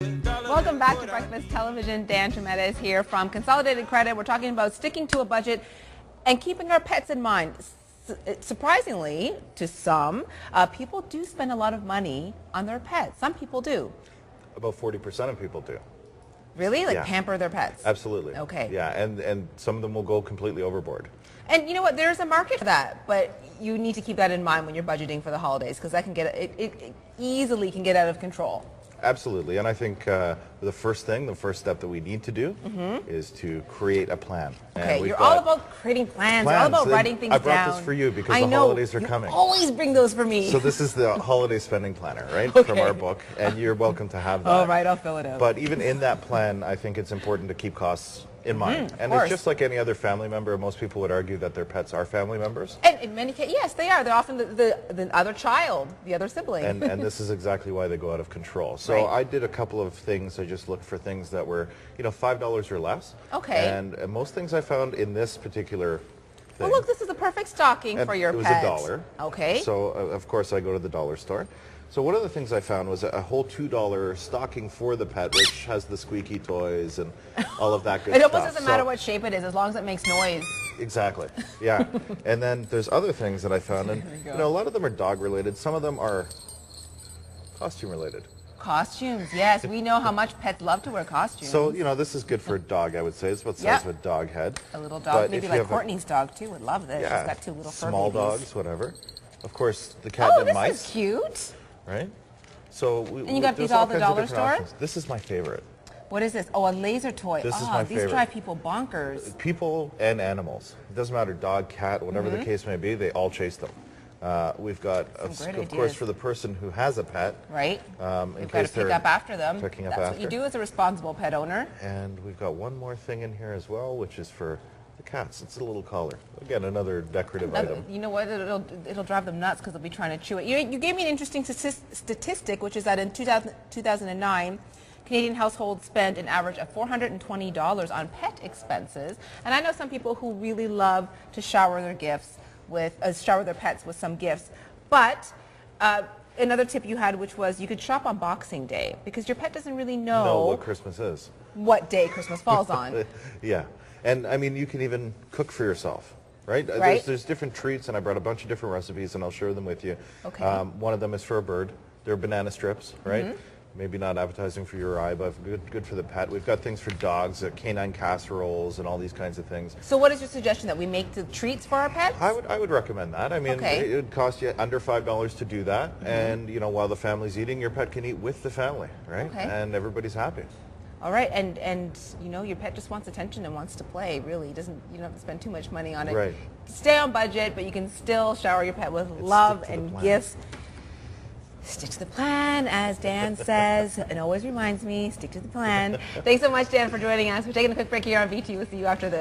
Welcome back to Breakfast Television. Dan Tremetta is here from Consolidated Credit. We're talking about sticking to a budget and keeping our pets in mind. Surprisingly, to some, people do spend a lot of money on their pets. Some people do. About 40% of people do. Really? Like Yeah. pamper their pets? Absolutely. Okay. Yeah, and some of them will go completely overboard. And you know what? There's a market for that, but you need to keep that in mind when you're budgeting for the holidays, because that can get it easily can get out of control. Absolutely, and I think the first step that we need to do is to create a plan. Okay, you're all about creating plans. You're all about writing things down. I brought this for you because the holidays are coming. Always bring those for me. So this is the holiday spending planner, right, Okay. from our book, and you're welcome to have that. All right, I'll fill it out. But even in that plan, I think it's important to keep costs in mind. And course. it's just like any other family member. Most people would argue that their pets are family members. And in many cases, yes, they are. They're often the other child, the other sibling. And this is exactly why they go out of control. So Right. I did a couple of things. I just looked for things that were, $5 or less. Okay. And most things I found in this particular thing. Well, look, this is a perfect stocking and for your it was pet. $1. Okay. So of course I go to the dollar store. So one of the things I found was a whole $2 stocking for the pet, which has the squeaky toys and all of that good It stuff. almost doesn't matter what shape it is, as long as it makes noise. Exactly. Yeah. And then there's other things that I found, and There you go. a lot of them are dog related. Some of them are costume related. Costumes, yes. We know how much pets love to wear costumes. So, this is good for a dog, I would say. It's about the size of a dog head. A little dog, But maybe if you like have Courtney's dog, too, would love this. Yeah, She's got two little fur small babies. dogs, whatever. Of course, the cat Oh, and this mice, is cute. right? So And you got these all the dollar store? This is my favorite. What is this? Oh, a laser toy. This is Oh, my these favorite. drive people bonkers. People and animals. It doesn't matter, dog, cat, whatever Mm-hmm. the case may be, they all chase them. We've got, Some great of course, ideas. for the person who has a pet. Right? In You've got to case pick they're up after them. picking up That's what you after. do as a responsible pet owner. And we've got one more thing in here as well, which is for the cats. It's a little collar. Again, another decorative item. You know what? It'll drive them nuts because they'll be trying to chew it. You gave me an interesting statistic, which is that in 2009, Canadian households spent an average of $420 on pet expenses. And I know some people who really love to shower their pets with some gifts. But another tip you had, which was you could shop on Boxing Day because your pet doesn't really know what Christmas is. what day Christmas falls on. Yeah. And I mean, you can even cook for yourself, right? Right. There's different treats, and I brought a bunch of different recipes, and I'll share them with you. Okay. One of them is for a bird. They're banana strips, right? Mm-hmm. Maybe not appetizing for your eye, but good for the pet. We've got things for dogs, canine casseroles, and all these kinds of things. So what is your suggestion, that we make the treats for our pets? I would recommend that. I mean, Okay. it would cost you under $5 to do that, and while the family's eating, your pet can eat with the family, right? Okay. And everybody's happy. All right, and your pet just wants attention and wants to play. Really, you don't have to spend too much money on it. Right. Stay on budget, but you can still shower your pet with love stick to the and plan. gifts. Stick to the plan, as Dan says, and always reminds me, stick to the plan. Thanks so much, Dan, for joining us. We're taking a quick break here on VT. We'll see you after this.